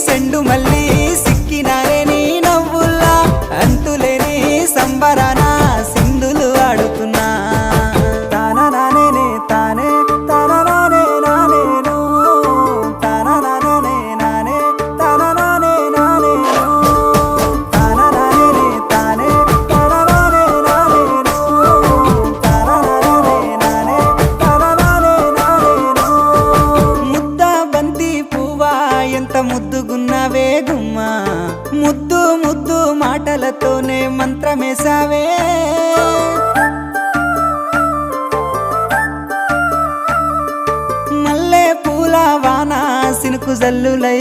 సెండు మళ్ళీ సిక్కినారే నీ నవ్వుల్లా అంతులేని సంబరాన సింధులు ఆడుతున్నా తాననానే తానే తాననానే నానేను తాననానే నానే తాననానే నానేను తాననానే తానే తాననానే నానేను తాననానే నానే తాననానే నానేను ముద్ద బంతి పువ్వా ఎంత ముద్దుగున్నావే గుమ్మా ముద్దు ముద్దు మాటలతోనే మంత్రమేసావే మల్లె పూల వాన సినుకు జల్లులై